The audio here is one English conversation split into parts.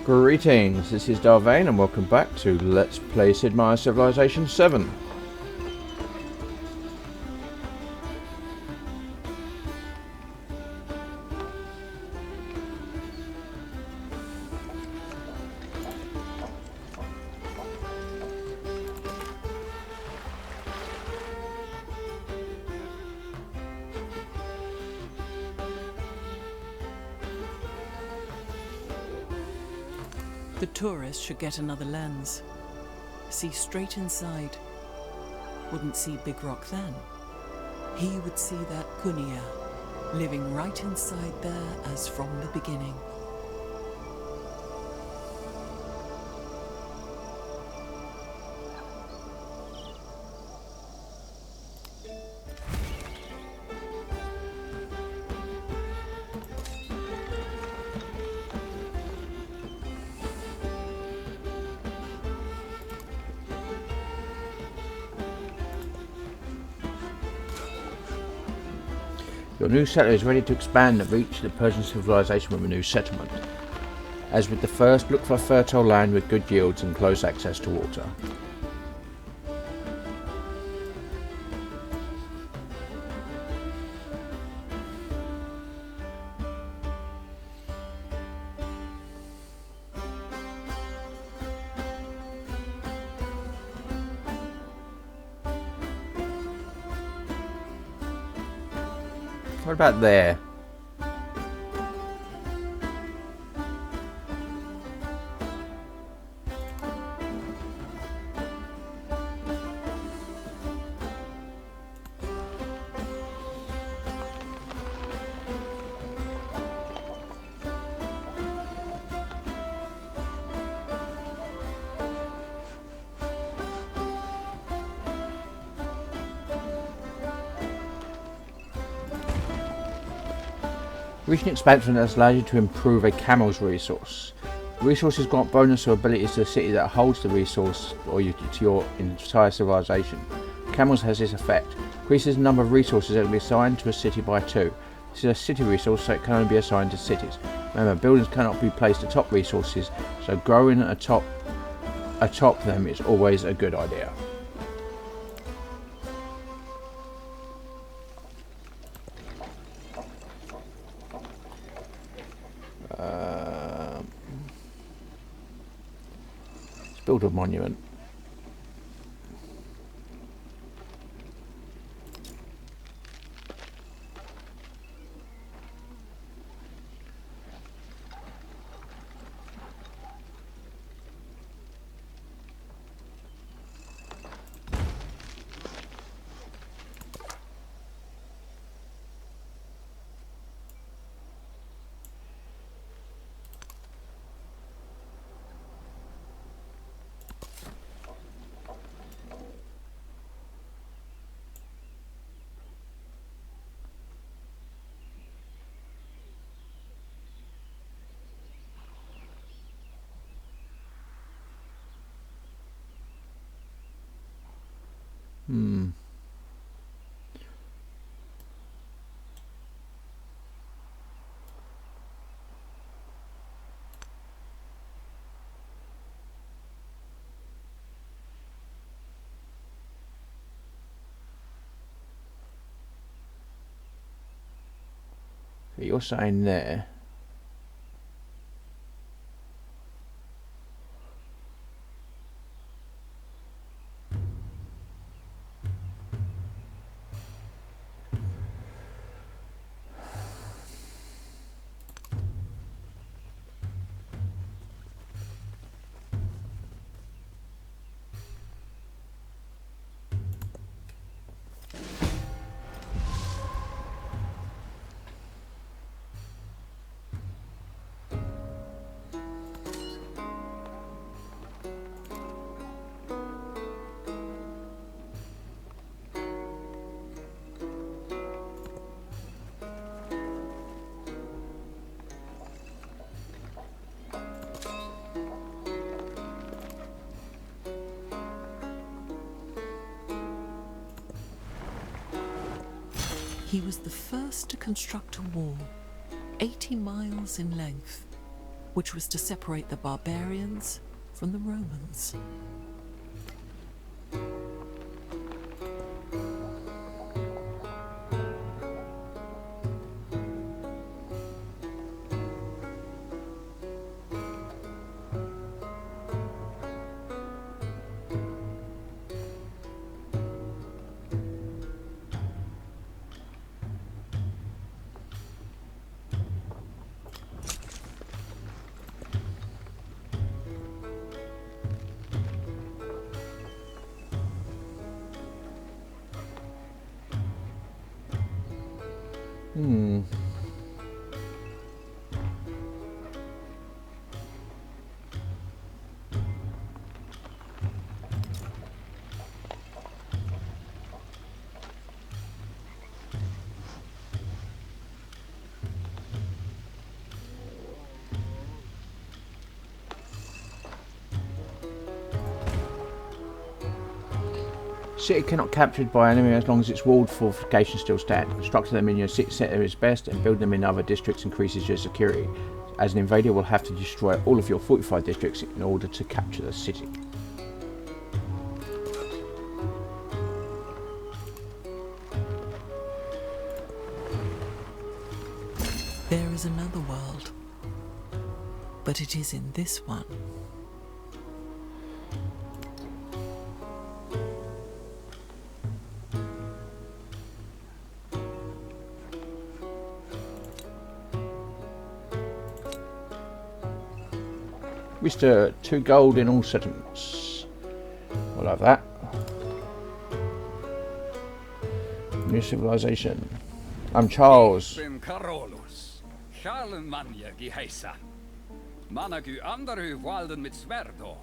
Greetings, this is Vane and welcome back to Let's Play Sid Meier Civilization VII. The tourist should get another lens. See straight inside. Wouldn't see Big Rock then. He would see that Kunia, living right inside there as from the beginning. Your new settler is ready to expand the reach of the Persian civilization with a new settlement. As with the first, look for fertile land with good yields and close access to water. What about there? Recent expansion has allowed you to improve a camel's resource. Resources grant bonus or abilities to the city that holds the resource or to your entire civilization. Camels has this effect. Increases the number of resources that can be assigned to a city by 2. This is a city resource, so it can only be assigned to cities. Remember, buildings cannot be placed atop resources, so growing atop them is always a good idea. Build a monument. You're saying there. He was the first to construct a wall, 80 miles in length, which was to separate the barbarians from the Romans. City cannot captured by enemy as long as its walled fortifications still stand. Constructing them in your city centre is best, and building them in other districts increases your security. As an invader, will have to destroy all of your fortified districts in order to capture the city. There is another world, but it is in this one. Mr. 2 gold in all settlements. We'll have that. New civilization. I'm Charles. Ich bin Carolus. Schalenmanja geheißen. Managu andere walden mit Swerdo.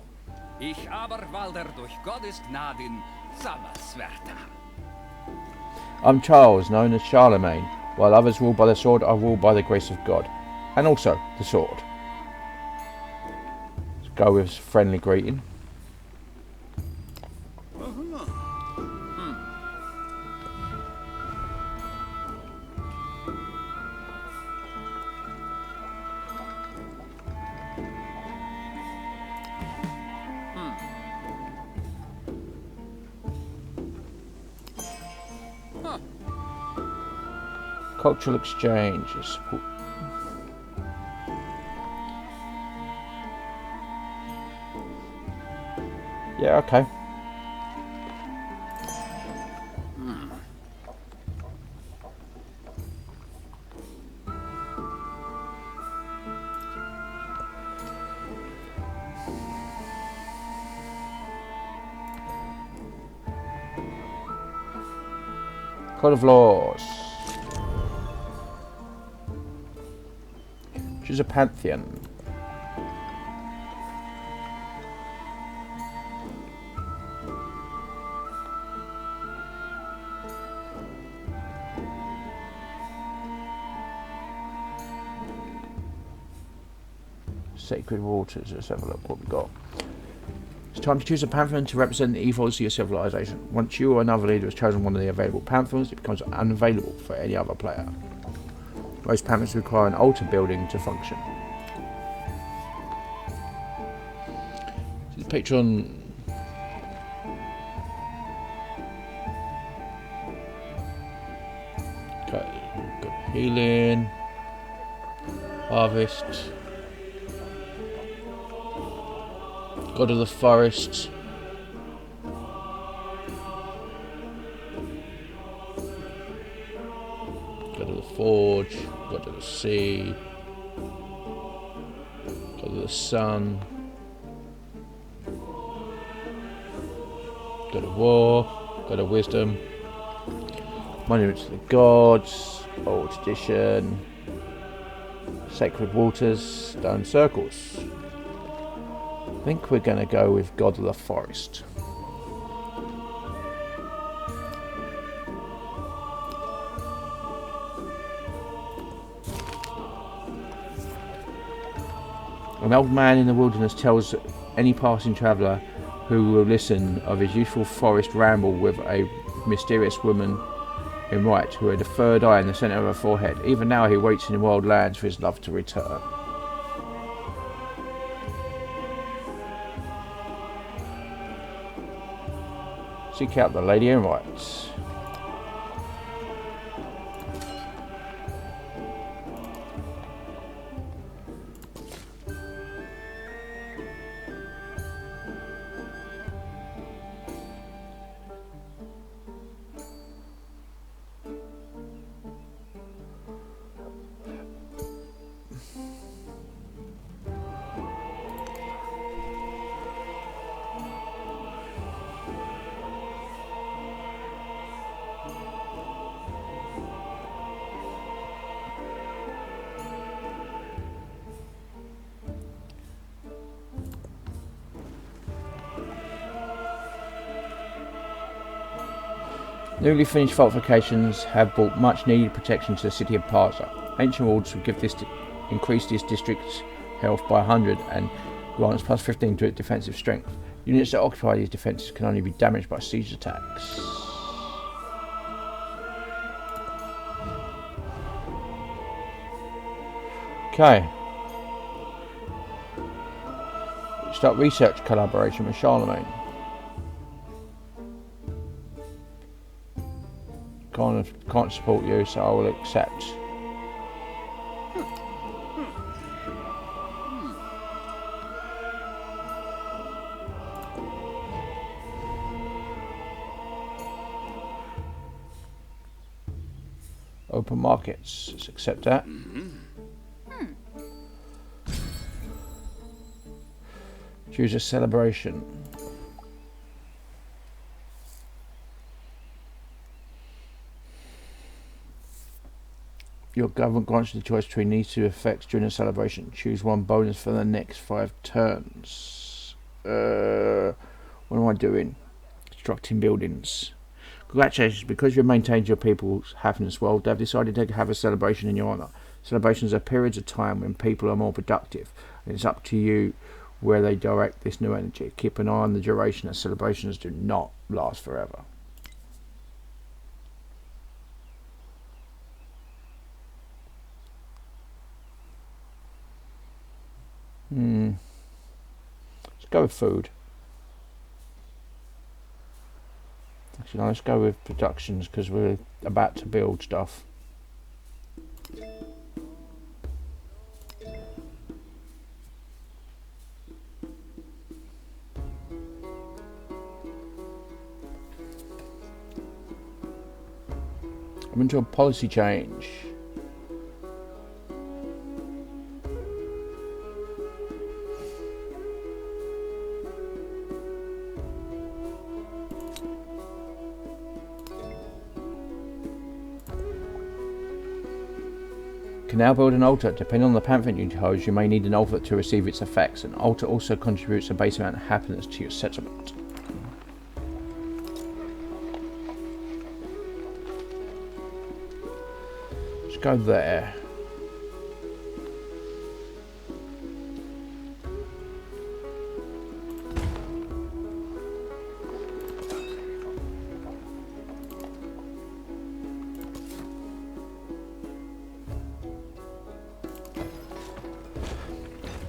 Ich aber walder durch Gottes Gnaden Samaswerta. I'm Charles, known as Charlemagne. While others rule by the sword, I rule by the grace of God. And also the sword. Go with friendly greeting. Cultural exchanges. Yeah, okay. Code of Laws. Choose a pantheon. Sacred waters. Let's have a look what we've got. It's time to choose a pantheon to represent the ethos of your civilization. Once you or another leader has chosen one of the available pantheons, it becomes unavailable for any other player. Most pantheons require an altar building to function. There's a picture on. Okay, got healing, harvest. God of the forest. God of the forge. God of the sea. God of the sun. God of war. God of wisdom. Monuments to the gods. Old tradition. Sacred waters. Stone circles. I think we're going to go with God of the Forest. An old man in the wilderness tells any passing traveller who will listen of his youthful forest ramble with a mysterious woman in white who had a third eye in the centre of her forehead. Even now he waits in the wild lands for his love to return. Seek out the lady in white. Newly finished fortifications have brought much needed protection to the city of Parza. Ancient walls will give increase this district's health by 100 and grants plus 15 to its defensive strength. Units that occupy these defences can only be damaged by siege attacks. Okay. Start research collaboration with Charlemagne. Can't support you, so I will accept. Open markets. Let's accept that. Choose a celebration. Your government grants you the choice between these two effects during the celebration. Choose one bonus for the next 5 turns. What am I doing? Constructing buildings. Congratulations, because you've maintained your people's happiness well, they've decided to have a celebration in your honour. Celebrations are periods of time when people are more productive, and it's up to you where they direct this new energy. Keep an eye on the duration, as celebrations do not last forever. Let's go with food. Actually, no, let's go with productions because we're about to build stuff. I'm into a policy change. Can now build an altar. Depending on the pamphlet you chose, you may need an altar to receive its effects. An altar also contributes a base amount of happiness to your settlement. Let's go there.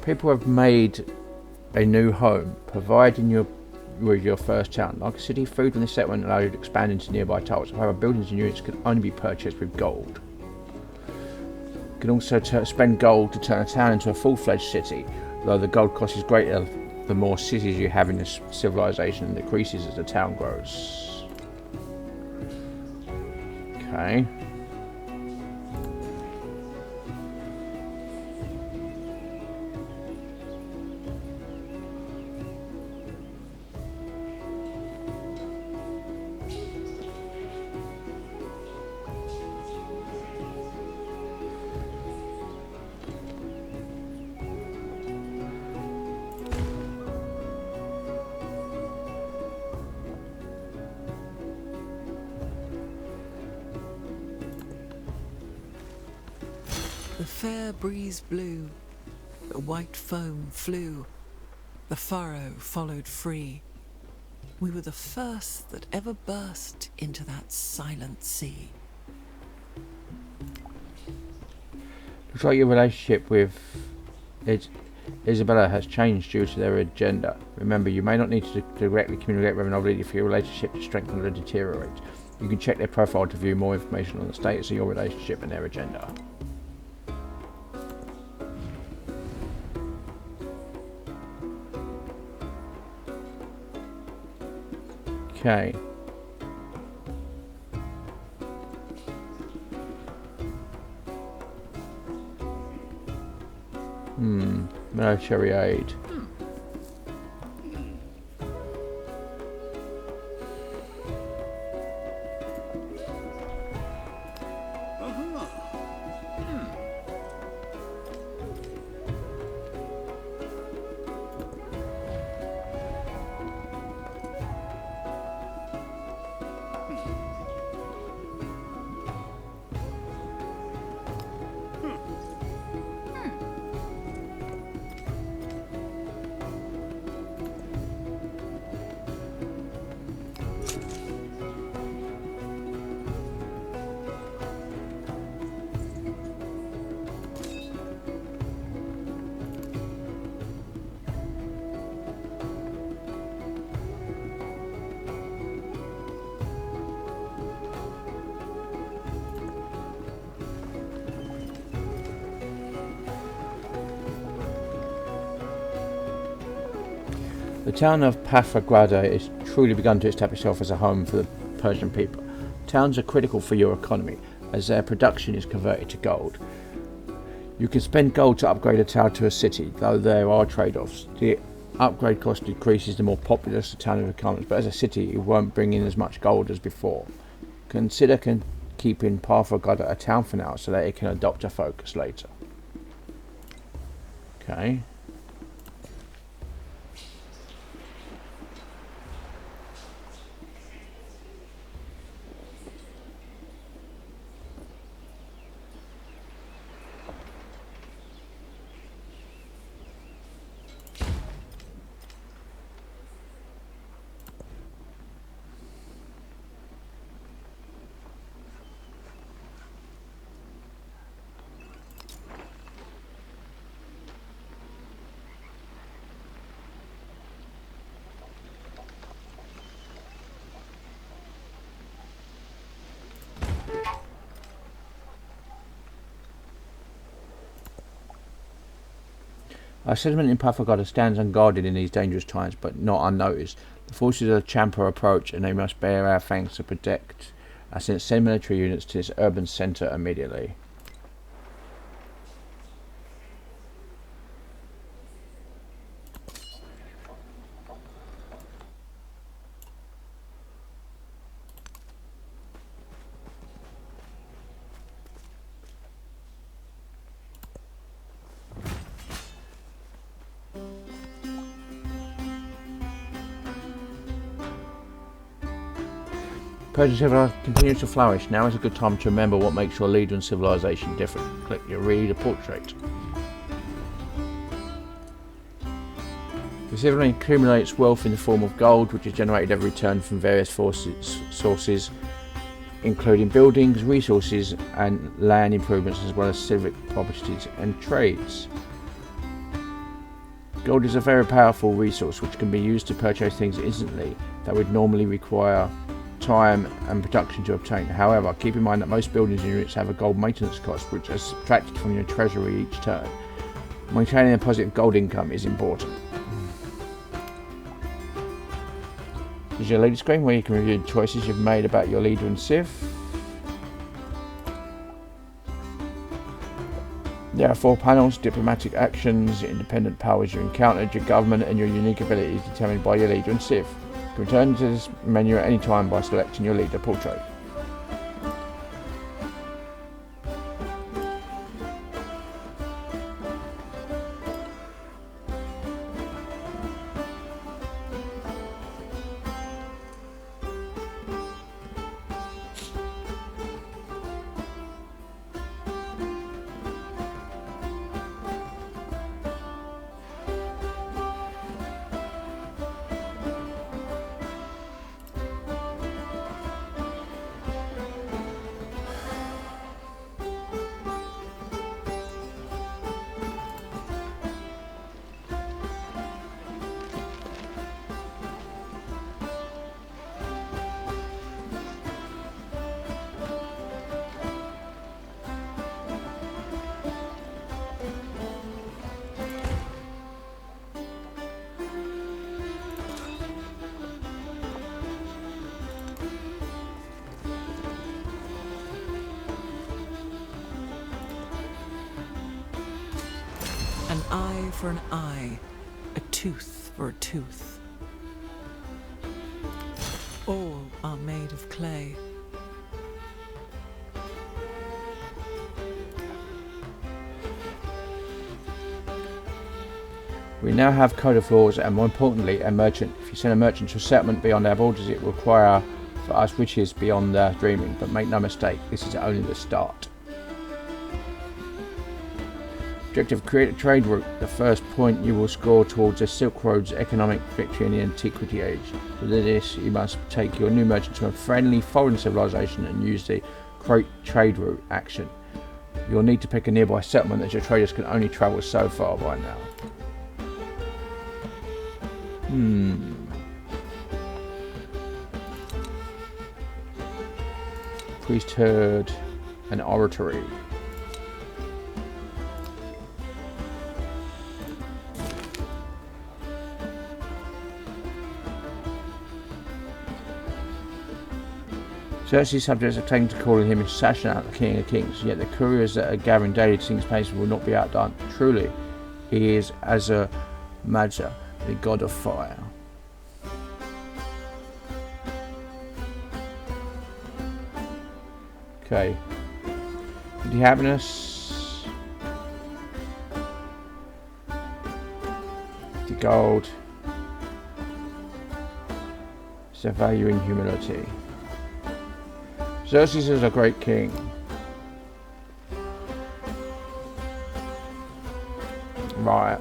People have made a new home, providing you with your first town. Like a city, food from this settlement allows you to expand into nearby tiles. However, buildings and units can only be purchased with gold. You can also spend gold to turn a town into a full-fledged city, though the gold cost is greater the more cities you have in this civilization and decreases as the town grows. Okay. The fair breeze blew, the white foam flew, the furrow followed free. We were the first that ever burst into that silent sea. Looks like your relationship with it Isabella has changed due to their agenda. Remember, you may not need to directly communicate with an old leader for your relationship to strengthen or deteriorate. You can check their profile to view more information on the status of your relationship and their agenda. Okay. Military aid. The town of Pafagrada has truly begun to establish itself as a home for the Persian people. Towns are critical for your economy, as their production is converted to gold. You can spend gold to upgrade a town to a city, though there are trade-offs. The upgrade cost decreases the more populous the town becomes, but as a city it won't bring in as much gold as before. Consider keeping Pafagrada a town for now, so that it can adopt a focus later. Okay. Our settlement in Pafagrada stands unguarded in these dangerous times, but not unnoticed. The forces of the Champa approach, and they must bear our thanks to protect us and send military units to this urban centre immediately. Persian civilization continues to flourish. Now is a good time to remember what makes your leader and civilization different. Click your read a portrait. The civilization accumulates wealth in the form of gold, which is generated every turn from various sources, including buildings, resources, and land improvements, as well as civic properties and trades. Gold is a very powerful resource which can be used to purchase things instantly that would normally require time and production to obtain. However, keep in mind that most buildings and units have a gold maintenance cost, which is subtracted from your treasury each turn. Maintaining a positive gold income is important. This is your leader screen where you can review the choices you've made about your leader and civ. There are 4 panels: diplomatic actions, independent powers you encountered, your government, and your unique abilities determined by your leader and civ. You can return to this menu at any time by selecting your leader portrait. eye for an eye, a tooth for a tooth. All are made of clay. We now have code of laws and, more importantly, a merchant. If you send a merchant to a settlement beyond our borders, it will require for us riches beyond our dreaming. But make no mistake, this is only the start. Objective: create a trade route. The first point you will score towards the Silk Road's economic victory in the Antiquity Age. To do this, you must take your new merchant to a friendly foreign civilization and use the create trade route action. You'll need to pick a nearby settlement as your traders can only travel so far by now. Priesthood and oratory. Xerxes' subjects have taken to calling him assassin out the King of Kings, yet the couriers that are gathering daily to King's Place will not be outdone. Truly, he is Azur Madza, the god of fire. Okay. The happiness. The gold. It's the value in humility. Xerxes is a great king. Right.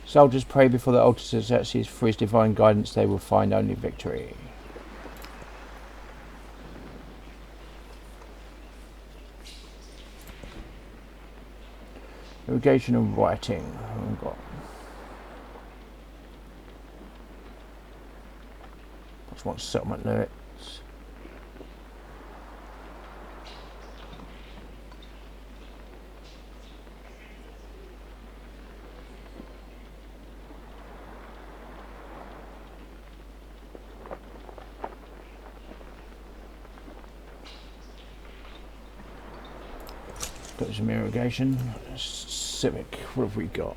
Soldiers pray before the altars of Xerxes. For his divine guidance they will find only victory. Irrigation and writing. What have we got? Just want settlement lyrics. Got some irrigation. Civic, what have we got?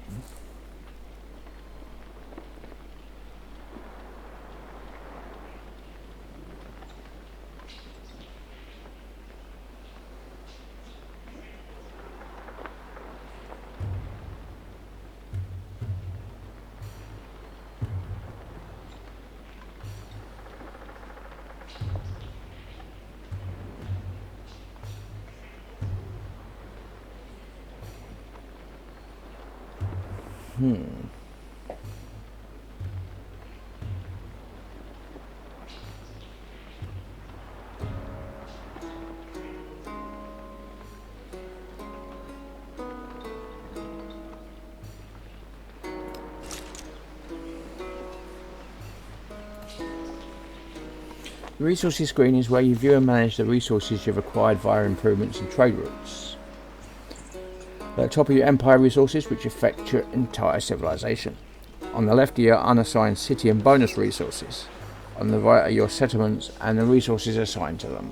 The resources screen is where you view and manage the resources you've acquired via improvements and trade routes. At the top are your empire resources, which affect your entire civilization. On the left are your unassigned city and bonus resources. On the right are your settlements and the resources assigned to them.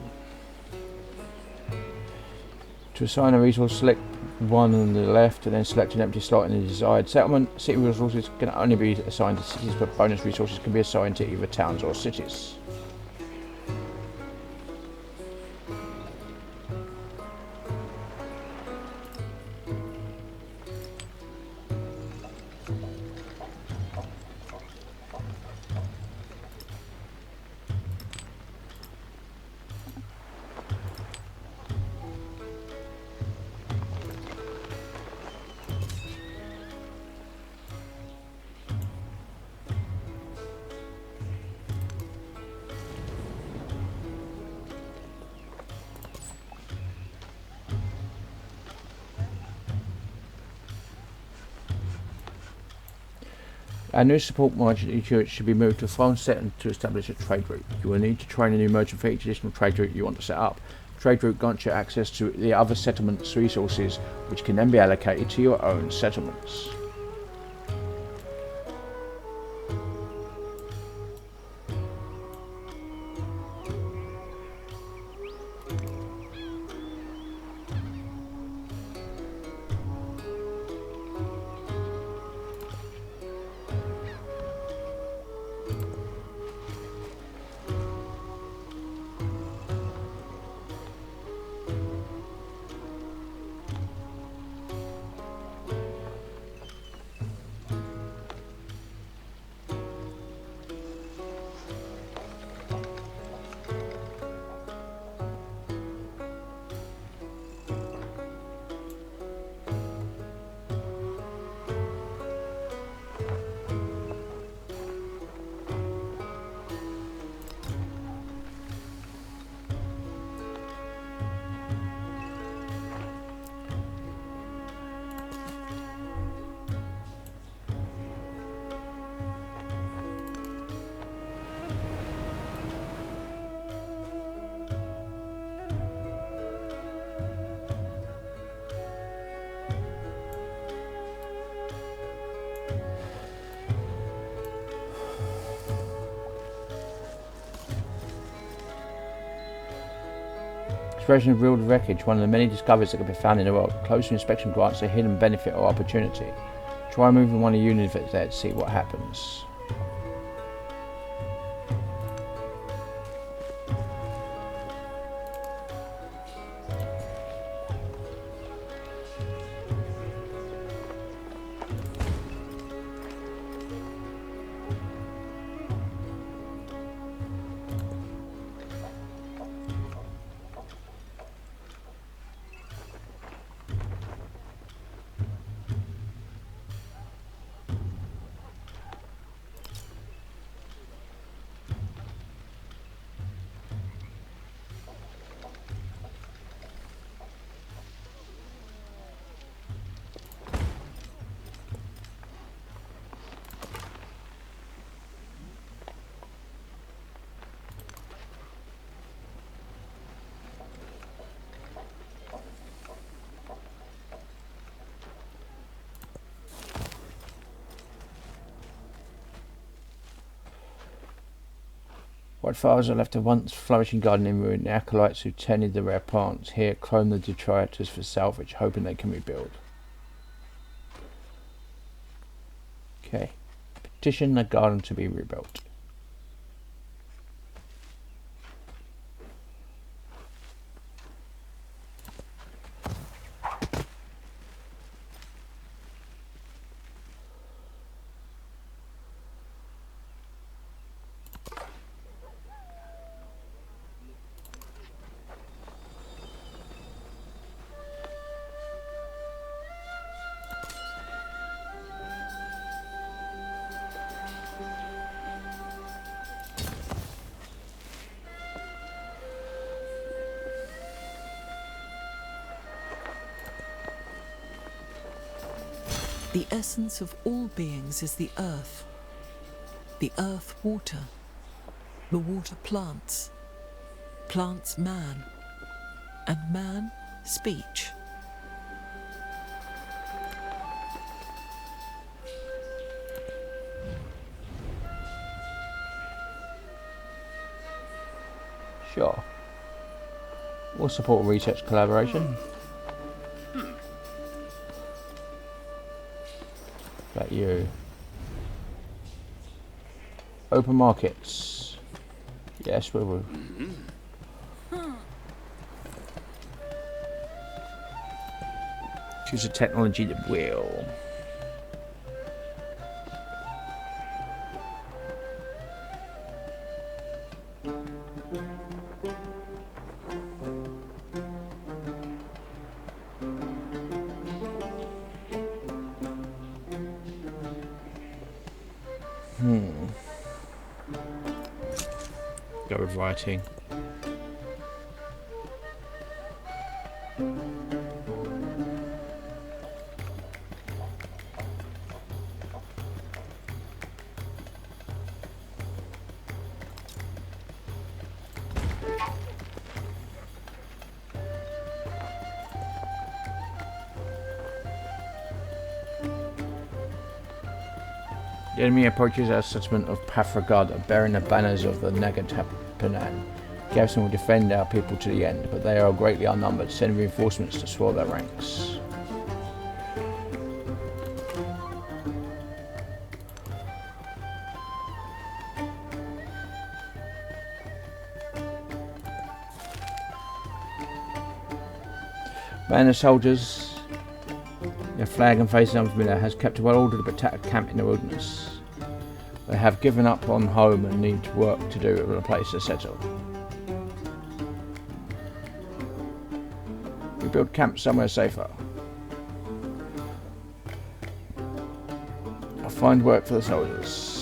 To assign a resource, select one on the left and then select an empty slot in the desired settlement. City resources can only be assigned to cities, but bonus resources can be assigned to either towns or cities. Our new support merchant unit should be moved to a foreign settlement to establish a trade route. You will need to train a new merchant for each additional trade route you want to set up. Trade route grants you access to the other settlements' resources, which can then be allocated to your own settlements. Exploration of real wreckage, one of the many discoveries that can be found in the world. Closer inspection grants a hidden benefit or opportunity. Try moving one of your units there to see what happens. White flowers are left a once flourishing garden in ruin. The acolytes who tended the rare plants here clone the detritus for salvage, hoping they can rebuild. Okay. Petition the garden to be rebuilt. The essence of all beings is the earth water, the water plants, plants man, and man speech. Sure. We'll support research collaboration. About you. Open markets. Yes, we will. Choose a technology that will. Go with writing. The enemy approaches our settlement of Pathragada, bearing the banners of the Nagatapanan. Garrison will defend our people to the end, but they are greatly outnumbered, send reinforcements to swell their ranks. Band of soldiers, their flag and faces unfamiliar, has kept a well-ordered but tattered camp in the wilderness. They have given up on home and need work to do with a place to settle. We build camps somewhere safer. I'll find work for the soldiers.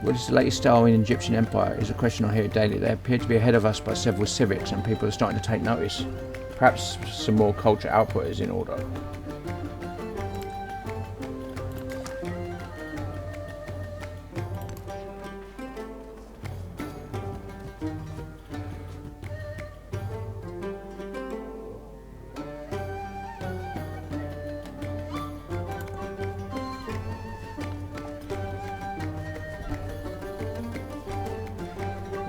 What is the latest style in Egyptian Empire is a question I hear daily. They appear to be ahead of us by several civics and people are starting to take notice. Perhaps some more culture output is in order.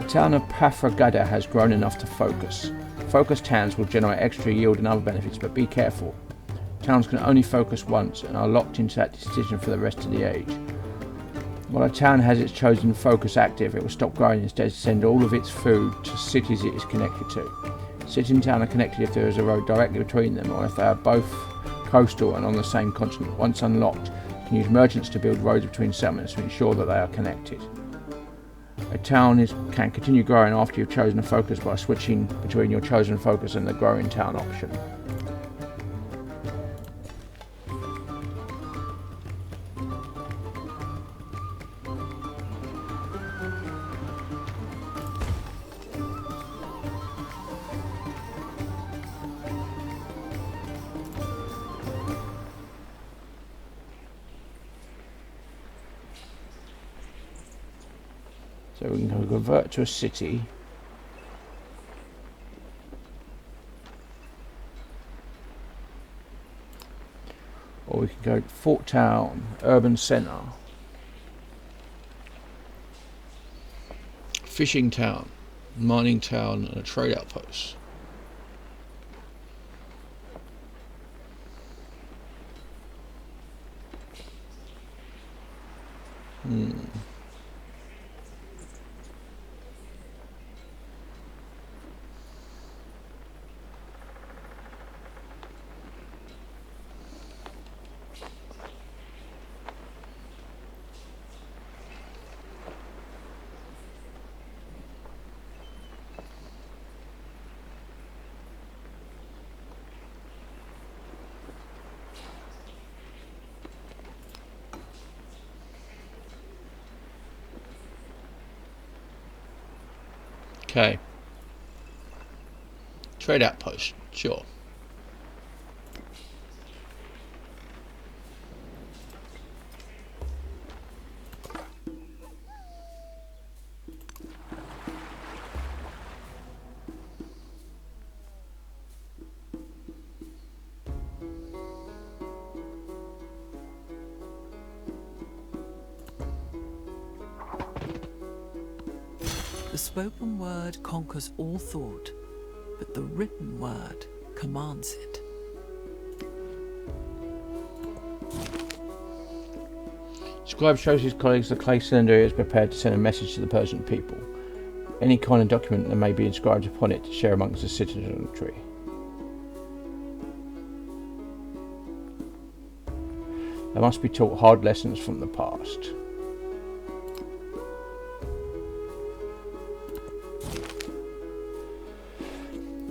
The town of Pathragada has grown enough to focus. Focused towns will generate extra yield and other benefits, but be careful. Towns can only focus once and are locked into that decision for the rest of the age. While a town has its chosen focus active, it will stop growing and instead send all of its food to cities it is connected to. City and town are connected if there is a road directly between them or if they are both coastal and on the same continent. Once unlocked, you can use merchants to build roads between settlements to ensure that they are connected. A town can continue growing after you've chosen a focus by switching between your chosen focus and the growing town option. So we can convert to a city. Or we can go Fort Town, Urban Centre, Fishing Town, Mining Town and a Trade Outpost. Okay. Trade outpost, sure. The spoken word conquers all thought, but the written word commands it. Scribe shows his colleagues the clay cylinder he is prepared to send a message to the Persian people. Any kind of document that may be inscribed upon it to share amongst the citizenry. They must be taught hard lessons from the past.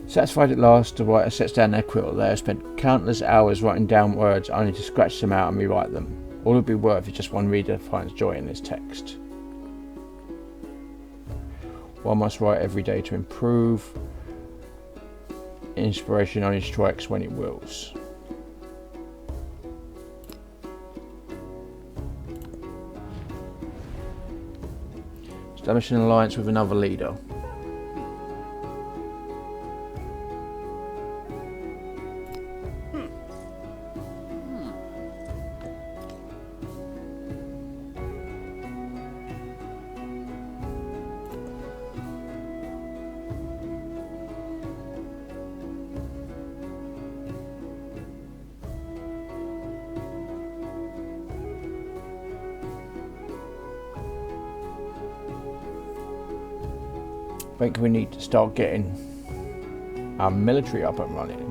Satisfied at last, the writer sets down their quill. They have spent countless hours writing down words only to scratch them out and rewrite them. All it would be worth if just one reader finds joy in this text. One must write every day to improve. Inspiration only strikes when it wills. Establish an alliance with another leader. I think we need to start getting our military up and running.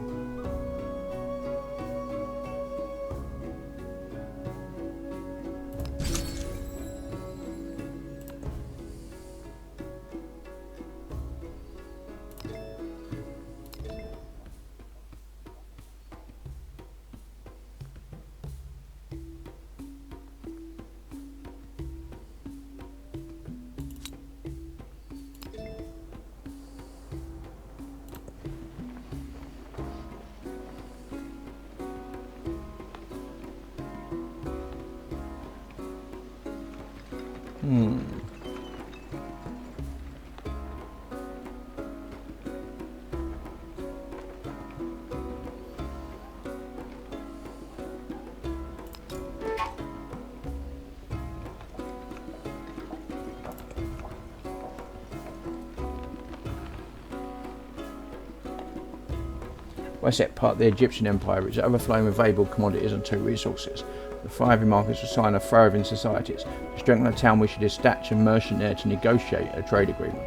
Wessex, part of the Egyptian Empire, is overflowing with valuable commodities and two resources. The thriving markets will sign of thriving societies. To strengthen the town, we should dispatch a merchant there to negotiate a trade agreement.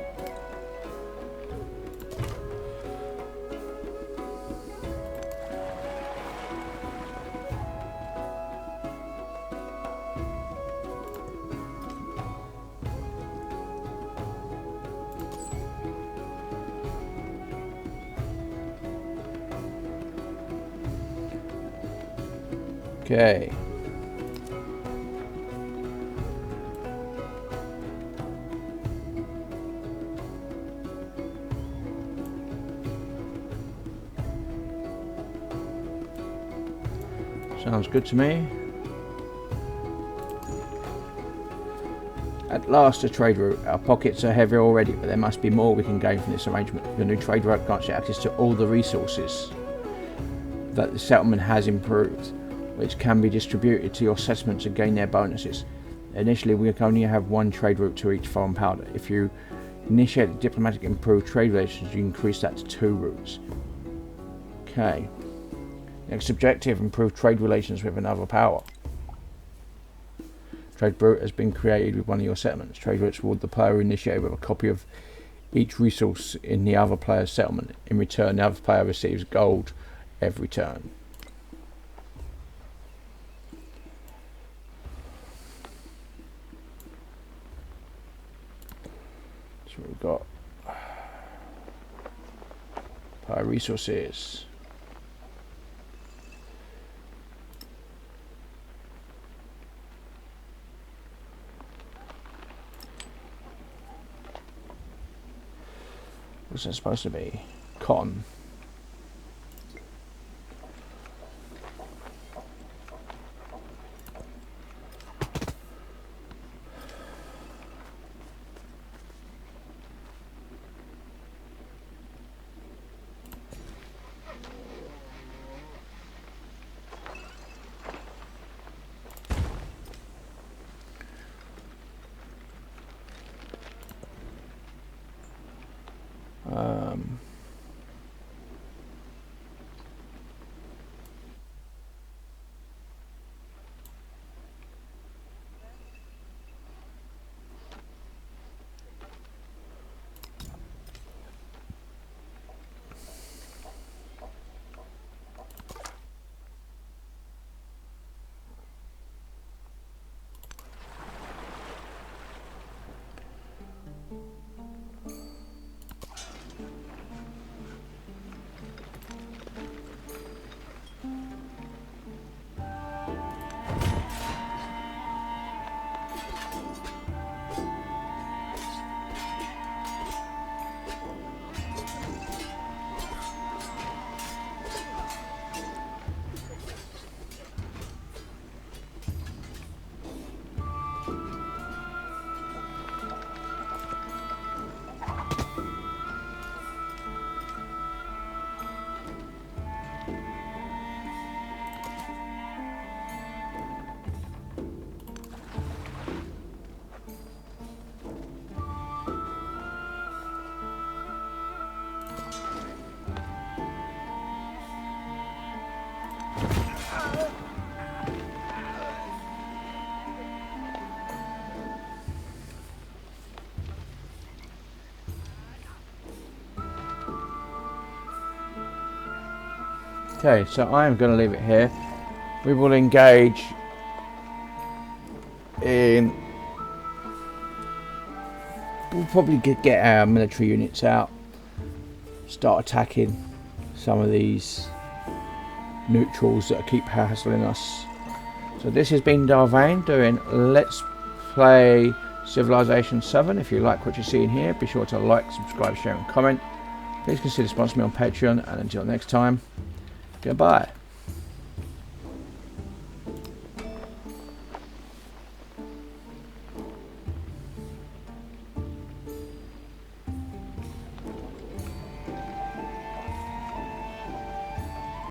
Okay. Sounds good to me. At last, a trade route. Our pockets are heavy already, but there must be more we can gain from this arrangement. Your new trade route grants you access to all the resources that the settlement has improved, which can be distributed to your settlement to gain their bonuses. Initially, we can only have one trade route to each foreign powder. If you initiate diplomatic improved trade relations, you increase that to 2 routes. Okay. Next objective, improve trade relations with another power. Trade route has been created with one of your settlements. Trade routes reward the player who initiated with a copy of each resource in the other player's settlement. In return, the other player receives gold every turn. So we've got player resources. What's that supposed to be? Cotton. Okay, so I am going to leave it here. We will engage in... We'll probably get our military units out, start attacking some of these neutrals that keep hassling us. So this has been Vane doing Let's Play Civilization VII. If you like what you're seeing here, be sure to like, subscribe, share and comment. Please consider sponsoring me on Patreon, and until next time, goodbye.